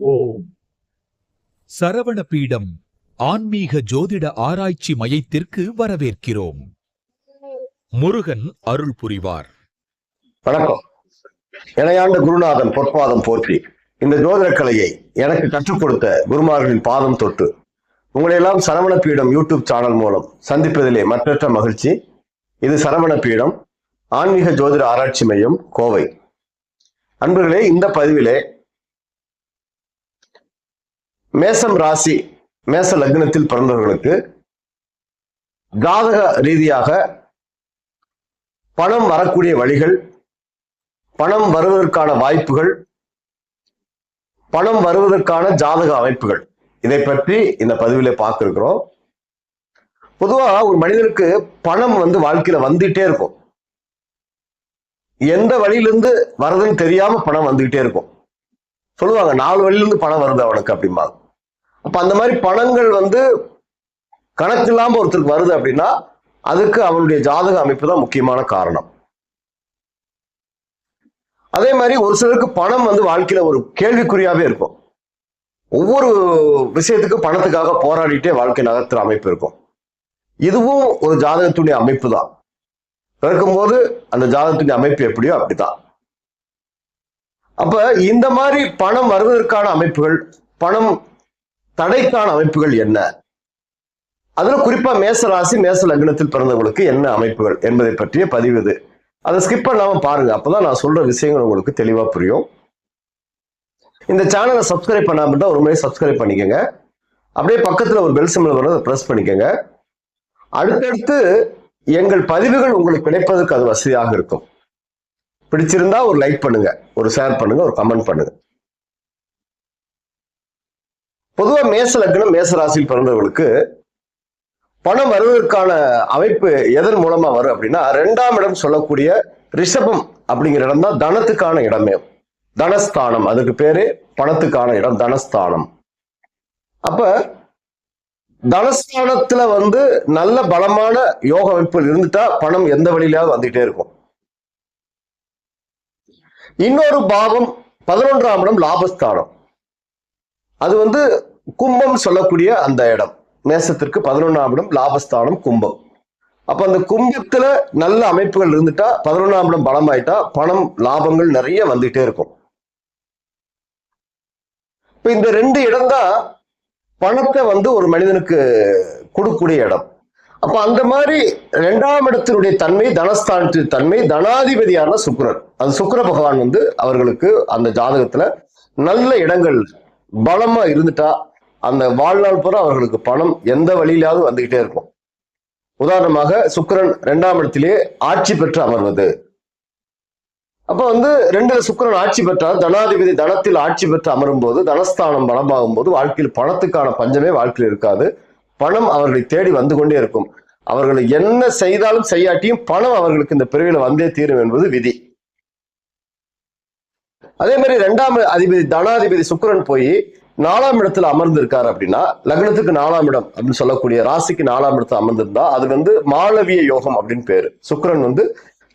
ஓம் சரவண பீடம் ஆன்மீக ஜோதிட ஆராய்ச்சி மையத்திற்கு வரவேற்கிறோம். முருகன் அருள் புரிவார். வணக்கம். இணையாண்ட குருநாதன் பொற்பாதம் போற்றி இந்த ஜோதிட கலையை எனக்கு கற்றுக் கொடுத்த குருமார்களின் பாதம் தொட்டு உங்களையெல்லாம் சரவண பீடம் யூடியூப் சேனல் மூலம் சந்திப்பதிலே மற்றற்ற மகிழ்ச்சி. இது சரவண பீடம் ஆன்மீக ஜோதிட ஆராய்ச்சி மையம், கோவை. அன்பர்களே, இந்த பதிவிலே மேசம் ராசி மேச லக்னத்தில் பிறந்தவர்களுக்கு ஜாதக ரீதியாக பணம் வரக்கூடிய வழிகள், பணம் வருவதற்கான வாய்ப்புகள், பணம் வருவதற்கான ஜாதக அமைப்புகள், இதை பற்றி இந்த பதிவிலே பார்க்க இருக்கிறோம். பொதுவா ஒரு மனிதனுக்கு பணம் வாழ்க்கையில வந்துட்டே இருக்கும். எந்த வழியிலிருந்து வருதுன்னு தெரியாம பணம் வந்துகிட்டே இருக்கும். சொல்லுவாங்க 4 வழியிலிருந்து பணம் வருது அவனுக்கு அப்படிம்பாங்க. அப்ப அந்த மாதிரி பணங்கள் கணக்கு இல்லாம ஒருத்தருக்கு வருது அப்படின்னா அதுக்கு அவனுடைய ஜாதக அமைப்பு தான் முக்கியமான காரணம். அதே மாதிரி ஒரு சிலருக்கு பணம் வாழ்க்கையில ஒரு கேள்விக்குறியாவே இருக்கும். ஒவ்வொரு விஷயத்துக்கும் பணத்துக்காக போராடிட்டே வாழ்க்கை நகர்த்துற அமைப்பு இருக்கும். இதுவும் ஒரு ஜாதகத்துடைய அமைப்பு தான். பிறக்கும்போது அந்த ஜாதகத்துடைய அமைப்பு எப்படியோ அப்படித்தான். அப்ப இந்த மாதிரி பணம் வருவதற்கான அமைப்புகள், பணம் தடைக்கான அமைப்புகள் என்ன, அதுல குறிப்பா மேச ராசி மேச லக்னத்தில் பிறந்தவங்களுக்கு என்ன அமைப்புகள் என்பதை பற்றிய பதிவு இது. அதை ஸ்கிப் பண்ணாம பாருங்க, அப்பதான் நான் சொல்ற விஷயங்கள் உங்களுக்கு தெளிவா புரியும். இந்த சேனலை சப்ஸ்கிரைப் பண்ணாம இருந்தா ஒரு முறை சப்ஸ்கிரைப் பண்ணிக்கோங்க. அப்படியே பக்கத்துல ஒரு பெல் சிம்பல் வரும், அதை பிரஸ் பண்ணிக்கோங்க. அடுத்தடுத்து எங்கள் பதிவுகள் உங்களுக்கு கிடைப்பதற்கு அது வசதியாக இருக்கும். பிடிச்சிருந்தா ஒரு லைக் பண்ணுங்க, ஒரு ஷேர் பண்ணுங்க, ஒரு கமெண்ட் பண்ணுங்க. பொதுவா மேச லக்னம் மேச ராசியில் பிறந்தவர்களுக்கு பணம் வருவதற்கான அமைப்பு எதன் மூலமா வரும் அப்படின்னா, 2ஆம் இடம் சொல்லக்கூடிய ரிஷபம் அப்படிங்கிற இடம் தான் தனத்துக்கான இடமே. தனஸ்தானம், அதுக்கு பேரு பணத்துக்கான இடம், தனஸ்தானம். அப்ப தனஸ்தானத்துல நல்ல பலமான யோக அமைப்புகள் இருந்துட்டா பணம் எந்த வழியிலாவது வந்துட்டே இருக்கும். இன்னொரு பாவம் 11ஆம் இடம் லாபஸ்தானம். அது கும்பம் சொல்லக்கூடிய அந்த இடம். மேசத்திற்கு 11ஆம் இடம் லாபஸ்தானம், கும்பம். அப்ப அந்த கும்பத்துல நல்ல அமைப்புகள் இருந்துட்டா 11ஆம் இடம் பலமாயிட்டா பணம் லாபங்கள் நிறைய வந்துட்டே இருக்கும். இப்ப இந்த 2 இடம் தான் பணத்தை ஒரு மனிதனுக்கு கொடுக்கக்கூடிய இடம். அப்ப அந்த மாதிரி 2ஆம் இடத்தினுடைய தன்மை, தனஸ்தானத்தின் தன்மை, தனாதிபதியான சுக்கிரன், அந்த சுக்கிர பகவான் அவர்களுக்கு அந்த ஜாதகத்துல நல்ல இடங்கள் பலமா இருந்துட்டா அந்த வாழ்நாள் பூரா அவர்களுக்கு பணம் எந்த வழியிலாவது வந்துகிட்டே இருக்கும். உதாரணமாக சுக்கிரன் 2ஆம் இடத்திலேயே ஆட்சி பெற்று அமர்வது. அப்ப 2ல சுக்கிரன் ஆட்சி பெற்றால் தனாதிபதி தனத்தில் ஆட்சி பெற்று அமரும் போது, தனஸ்தானம் பலமாகும் போது வாழ்க்கையில் பணத்துக்கான பஞ்சமே வாழ்க்கையில் இருக்காது. பணம் அவர்களை தேடி வந்து கொண்டே இருக்கும். அவர்களை என்ன செய்தாலும் செய்யாட்டியும் பணம் அவர்களுக்கு இந்த பிறவியில வந்தே தீரும் என்பது விதி. அதே மாதிரி 2ஆம் அதிபதி தனாதிபதி சுக்கிரன் போய் 4ஆம் இடத்துல அமர்ந்து இருக்காரு அப்படின்னா, லக்னத்துக்கு 4ஆம் இடம் அப்படின்னு சொல்லக்கூடிய ராசிக்கு 4ஆம் இடத்துல அமர்ந்திருந்தா அது மாளவிய யோகம் அப்படின்னு பேரு. சுக்கிரன்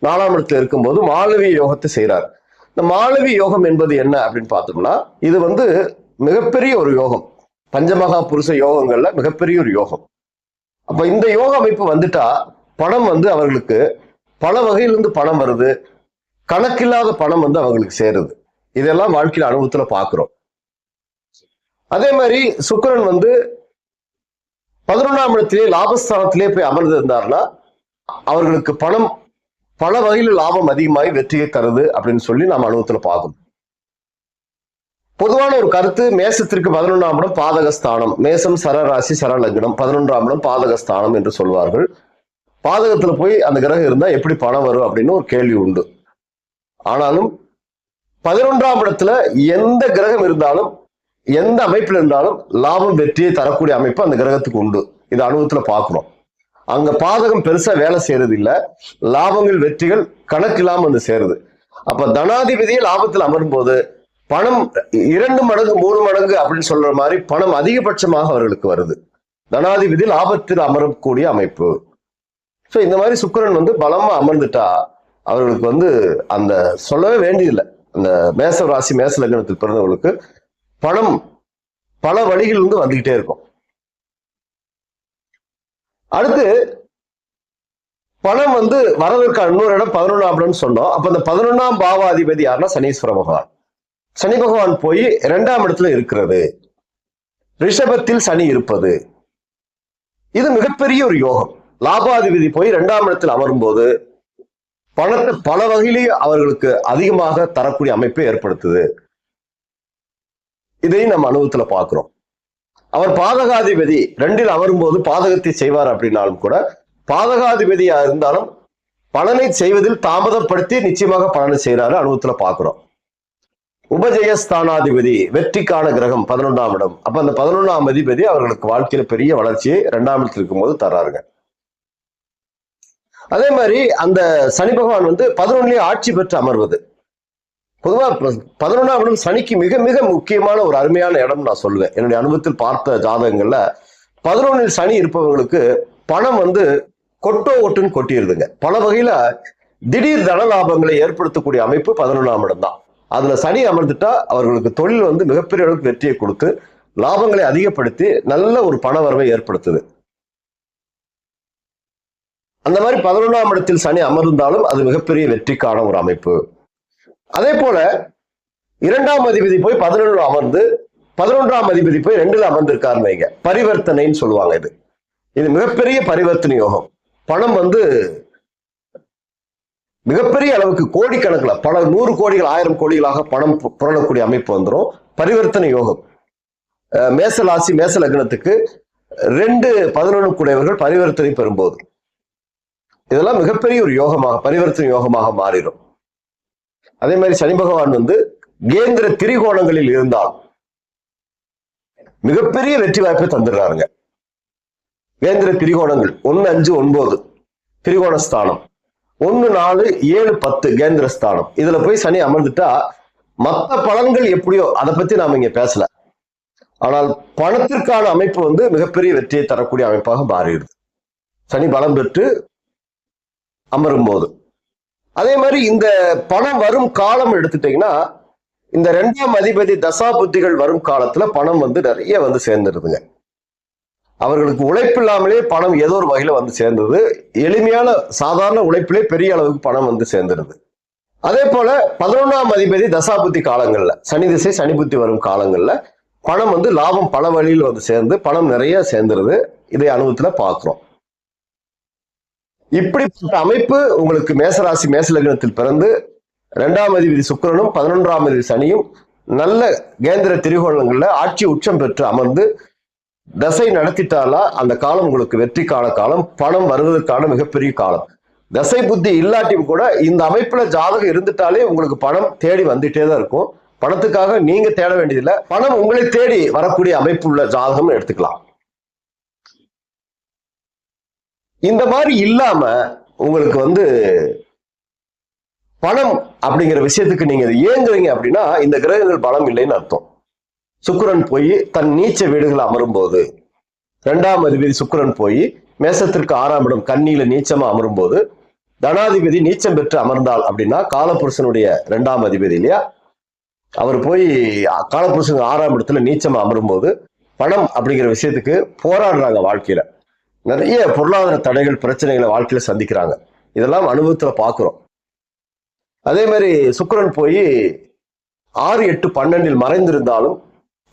4ஆம் இடத்துல இருக்கும்போது மாளவிய யோகத்தை செய்யறாரு. இந்த மாளவிய யோகம் என்பது என்ன அப்படின்னு பார்த்தோம்னா, இது மிகப்பெரிய ஒரு யோகம். பஞ்சமகா புருஷ யோகங்கள்ல மிகப்பெரிய ஒரு யோகம். அப்ப இந்த யோக அமைப்பு வந்துட்டா பணம் அவர்களுக்கு பல வகையிலிருந்து பணம் வருது. கணக்கில்லாத பணம் அவங்களுக்கு சேருது. இதெல்லாம் வாழ்க்கையில அனுபவத்துல பாக்குறோம். அதே மாதிரி சுக்கிரன் 11ஆம் இடத்திலே லாபஸ்தானத்திலே போய் அமர்ந்து இருந்தாருன்னா அவர்களுக்கு பணம் பல வகையில் லாபம் அதிகமாகி வெற்றியை தருது அப்படின்னு சொல்லி நாம் அனுபவத்துல பார்க்கணும். பொதுவான ஒரு கருத்து, மேசத்திற்கு 11ஆம் இடம் பாதகஸ்தானம். மேசம் சரராசி சரலக்னம், 11ஆம் இடம் பாதகஸ்தானம் என்று சொல்வார்கள். பாதகத்துல போய் அந்த கிரகம் இருந்தா எப்படி பணம் வரும் அப்படின்னு ஒரு கேள்வி உண்டு. ஆனாலும் 11ஆம் இடத்துல எந்த கிரகம் இருந்தாலும், எந்த அமைப்பில் இருந்தாலும் லாபம் வெற்றியை தரக்கூடிய அமைப்பு அந்த கிரகத்துக்கு உண்டு. இது அனுபவத்துல பார்க்கிறோம். அங்க பாதகம் பெருசா வேலை செய்யறது இல்ல, லாபங்கள் வெற்றிகள் கணக்கு இல்லாம சேருது. அப்ப தனாதிபதியே லாபத்தில் அமரும் போது பணம் 2 மடங்கு 3 மடங்கு அப்படின்னு சொல்ற மாதிரி பணம் அதிகபட்சமாக அவர்களுக்கு வருது. தனாதிபதி லாபத்தில் அமரக்கூடிய அமைப்பு. சோ இந்த மாதிரி சுக்கிரன் பலமா அமர்ந்துட்டா அவர்களுக்கு அந்த சொல்லவே வேண்டியதில்லை. அந்த மேச ராசி மேச லக்னத்தில் பிறந்தவர்களுக்கு பணம் பல வழிகள் வந்துகிட்டே இருக்கும். அடுத்து பணம் வரதற்கான இன்னொரு இடம் 11ஆம் இடம் சொன்னோம். அப்ப இந்த 11ஆம் பாவாதிபதி யாருன்னா சனீஸ்வர பகவான். சனி பகவான் போய் 2ஆம் இடத்துல இருக்கிறது, ரிஷபத்தில் சனி இருப்பது, இது மிகப்பெரிய ஒரு யோகம். லாபாதிபதி போய் 2ஆம் இடத்தில் அமரும் போது பணத்தை பல வகையிலேயே அவர்களுக்கு அதிகமாக தரக்கூடிய அமைப்பை ஏற்படுத்துது. இதையும் நம்ம அனுபவத்துல பார்க்கிறோம். அவர் பாதகாதிபதி 2இல் அமரும் போது பாதகத்தை செய்வார் அப்படின்னாலும் கூட, பாதகாதிபதியா இருந்தாலும் பலனை செய்வதில் தாமதப்படுத்தி நிச்சயமாக பலனை செய்யறாரு, அனுபவத்துல பார்க்கிறோம். உபஜயஸ்தானாதிபதி வெற்றிக்கான கிரகம் 11ஆம் இடம். அப்ப அந்த 11ஆம் அதிபதி அவர்களுக்கு வாழ்க்கையில பெரிய வளர்ச்சியை 2ஆம் இடத்தில் இருக்கும்போது தர்றாருங்க. அதே மாதிரி அந்த சனி பகவான் 11லயே ஆட்சி பெற்று அமர்வது. பொதுவா 11ஆம் இடம் சனிக்கு மிக மிக முக்கியமான ஒரு அருமையான இடம் நான் சொல்லுவேன். என்னுடைய அனுபவத்தில் பார்த்த ஜாதகங்கள்ல 11இல் சனி இருப்பவங்களுக்கு பணம் கொட்டோ ஒட்டுன்னு கொட்டிடுதுங்க. பல வகையில திடீர் தன லாபங்களை ஏற்படுத்தக்கூடிய அமைப்பு 11ஆம் இடம் தான். அதுல சனி அமர்ந்துட்டா அவர்களுக்கு தொழில் மிகப்பெரிய அளவுக்கு வெற்றியை கொடுத்து லாபங்களை அதிகப்படுத்தி நல்ல ஒரு பண வரவை ஏற்படுத்துது. அந்த மாதிரி 11ஆம் இடத்தில் சனி அமர்ந்தாலும் அது மிகப்பெரிய வெற்றிக்கான ஒரு அமைப்பு. அதே போல 2ஆம் அதிபதி போய் 11 அமர்ந்து 11ஆம் அதிபதி போய் 2ல் அமர்ந்திருக்காருன்னு வைங்க, பரிவர்த்தனைன்னு சொல்லுவாங்க. இது மிகப்பெரிய பரிவர்த்தனை யோகம். பணம் மிகப்பெரிய அளவுக்கு கோடிக்கணக்கில் பல 100 கோடிகள் 1000 கோடிகளாக பணம் புரளக்கூடிய அமைப்பு வந்துடும். பரிவர்த்தனை யோகம். மேச ராசி மேச லக்னத்துக்கு 2-11 கூடியவர்கள் பரிவர்த்தனை பெறும்போது இதெல்லாம் மிகப்பெரிய ஒரு யோகமாக பரிவர்த்தனை யோகமாக மாறிடும். அதே மாதிரி சனி பகவான் கேந்திர திரிகோணங்களில் இருந்தால் மிகப்பெரிய வெற்றி வாய்ப்பை தந்துடுறாருங்க. கேந்திர திரிகோணங்கள் 1, 5, 9 திரிகோணஸ்தானம், 1, 4, 7, 10 கேந்திர ஸ்தானம். இதுல போய் சனி அமர்ந்துட்டா மற்ற பலன்கள் எப்படியோ அதை பத்தி நாம இங்க பேசல. ஆனால் பணத்திற்கான அமைப்பு மிகப்பெரிய வெற்றியை தரக்கூடிய அமைப்பாக மாறிடுது சனி பலம் பெற்று அமரும் போது. அதே மாதிரி இந்த பணம் வரும் காலம் எடுத்துட்டீங்கன்னா, இந்த 2ஆம் அதிபதி தசா புத்திகள் வரும் காலத்துல பணம் நிறைய சேர்ந்துருதுங்க. அவர்களுக்கு உழைப்பில்லாமலே பணம் ஏதோ ஒரு வகையில சேர்ந்தது. எளிமையான சாதாரண உழைப்பிலே பெரிய அளவுக்கு பணம் சேர்ந்துருது. அதே போல 11ஆம் அதிபதி தசாபுத்தி காலங்கள்ல சனி திசை சனி புத்தி வரும் காலங்கள்ல பணம் லாபம் பல வழியில் சேர்ந்து பணம் நிறைய சேர்ந்துருது. இதை அனுபவத்துல பார்க்கிறோம். இப்படிப்பட்ட அமைப்பு உங்களுக்கு மேசராசி மேச லக்னத்தில் பிறந்து 2ஆம் அதிபதி சுக்கிரனும் 11ஆம் அதிபதி சனியும் நல்ல கேந்திர திரிகோணங்கள்ல ஆட்சி உச்சம் பெற்று அமர்ந்து தசை நடத்திட்டாலா அந்த காலம் உங்களுக்கு வெற்றிக்கான காலம், பணம் வருவதற்கான மிகப்பெரிய காலம். தசை புத்தி இல்லாட்டியும் கூட இந்த அமைப்புல ஜாதகம் இருந்துட்டாலே உங்களுக்கு பணம் தேடி வந்துட்டே தான் இருக்கும். பணத்துக்காக நீங்க தேட வேண்டியதில்லை, பணம் உங்களை தேடி வரக்கூடிய அமைப்பு உள்ள ஜாதகம் எடுத்துக்கலாம். இந்த மாதிரி இல்லாம உங்களுக்கு பணம் அப்படிங்கிற விஷயத்துக்கு நீங்க ஏங்குறீங்க அப்படின்னா இந்த கிரகங்கள் பலம் இல்லைன்னு அர்த்தம். சுக்கிரன் போய் தன் நீச்ச வீடுகள் அமரும் போது, 2ஆம் அதிபதி சுக்கிரன் போய் மேசத்திற்கு 6ஆம் இடம் கன்னியில நீச்சமா அமரும் போது, தனாதிபதி நீச்சம் பெற்று அமர்ந்தால் அப்படின்னா காலபுருஷனுடைய 2ஆம் அதிபதி இல்லையா, அவர் போய் காலபுருஷன் 6ஆம் இடத்துல நீச்சமா அமரும் போது பணம் அப்படிங்கிற விஷயத்துக்கு போராடுறாங்க. வாழ்க்கையில நிறைய பொருளாதார தடைகள் பிரச்சனைகளை வாழ்க்கையில சந்திக்கிறாங்க. இதெல்லாம் அனுபவத்துல பாக்குறோம். அதே மாதிரி சுக்கிரன் போய் 6, 8, 12 மறைந்திருந்தாலும்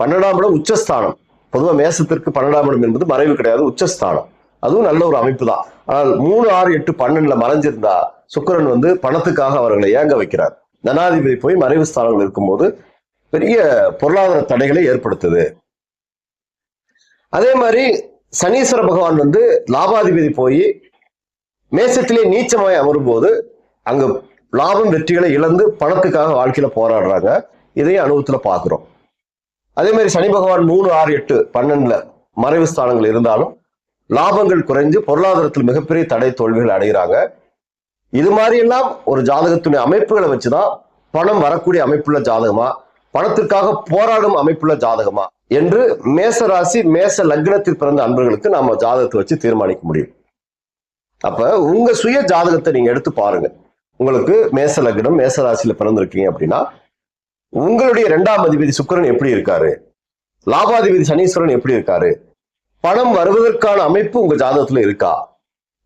12ஆம் இடம் உச்சஸ்தானம். பொதுவாக மேசத்திற்கு 12ஆம் இடம் என்பது மறைவு கிடையாது, உச்சஸ்தானம். அதுவும் நல்ல ஒரு அமைப்பு தான். ஆனால் 3, 6, 8, 12 மறைஞ்சிருந்தா சுக்கிரன் பணத்துக்காக அவர்களை ஏங்க வைக்கிறார். தனாதிபதி போய் மறைவு ஸ்தானங்கள் இருக்கும்போது பெரிய பொருளாதார தடைகளை ஏற்படுத்துது. அதே மாதிரி சனீஸ்வர பகவான் லாபாதிபதி போய் மேசத்திலே நீச்சமாய் அமரும் போது அங்க லாபம் வெற்றிகளை இழந்து பணத்துக்காக வாழ்க்கையில போராடுறாங்க. இதையும் அனுபவத்துல பாக்குறோம். அதே மாதிரி சனி பகவான் 3, 6, 8, 12 மறைவு ஸ்தானங்கள் இருந்தாலும் லாபங்கள் குறைஞ்சு பொருளாதாரத்தில் மிகப்பெரிய தடை தோல்விகள் அடைகிறாங்க. இது மாதிரி எல்லாம் ஒரு ஜாதகத்துடைய அமைப்புகளை வச்சுதான் பணம் வரக்கூடிய அமைப்புள்ள ஜாதகமா, பணத்திற்காக போராடும் அமைப்புள்ள ஜாதகமா என்று மேச ராசி மேச லக்னத்தில் பிறந்த அன்பர்களுக்கு நாம ஜாதகத்தை வச்சு தீர்மானிக்க முடியும். அப்ப உங்க சுய ஜாதகத்தை நீங்க எடுத்து பாருங்க. உங்களுக்கு மேச லக்னம் மேச ராசியில பிறந்திருக்கீங்க அப்படின்னா உங்களுடைய 2ஆம் அதிபதி சுக்கிரன் எப்படி இருக்காரு, லாபாதிபதி சனீஸ்வரன் எப்படி இருக்காரு, பணம் வருவதற்கான அமைப்பு உங்க ஜாதகத்துல இருக்கா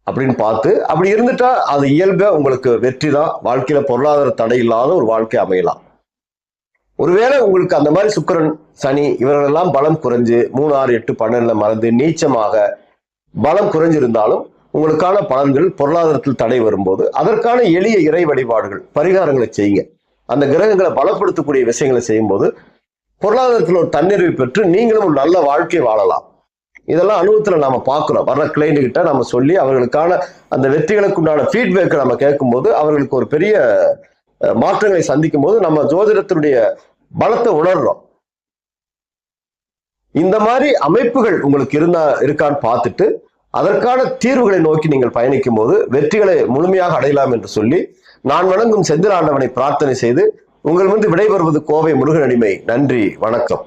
அப்படின்னு பார்த்து, அப்படி இருந்துட்டா அது இயல்பா உங்களுக்கு வெற்றி தான். வாழ்க்கையில பொருளாதார தடை இல்லாத ஒரு வாழ்க்கை அமையலாம். ஒருவேளை உங்களுக்கு அந்த மாதிரி சுக்கிரன் சனி இவர்களெல்லாம் பலம் குறைஞ்சு 3, 6, 8, 12 மறந்து நீச்சமாக பலம் குறைஞ்சிருந்தாலும் உங்களுக்கான பலன்கள் பொருளாதாரத்தில் தடை வரும்போது அதற்கான எளிய இறை வழிபாடுகள் பரிகாரங்களை செய்யுங்க. அந்த கிரகங்களை பலப்படுத்தக்கூடிய விஷயங்களை செய்யும்போது பொருளாதாரத்தில் ஒரு தன்னிறைவு பெற்று நீங்களும் ஒரு நல்ல வாழ்க்கையை வாழலாம். இதெல்லாம் அனுபவத்துல நாம பார்க்கிறோம். வர்ற கிளைண்ட் கிட்ட நம்ம சொல்லி அவர்களுக்கான அந்த வெற்றிகளுக்கு உண்டான ஃபீட்பேக்கை நம்ம கேட்கும்போது அவர்களுக்கு ஒரு பெரிய மாற்றங்களை சந்திக்கும் போது நம்ம ஜோதிடத்தினுடைய பலத்தை உணர்றோம். இந்த மாதிரி அமைப்புகள் உங்களுக்கு இருக்கான்னு பார்த்துட்டு அதற்கான தீர்வுகளை நோக்கி நீங்கள் பயணிக்கும் போது வெற்றிகளை முழுமையாக அடையலாம் என்று சொல்லி நான் வணங்கும் செந்தில் ஆண்டவனை பிரார்த்தனை செய்து உங்கள் விடைபெறுவது கோவை முருகன் அடிமை. நன்றி, வணக்கம்.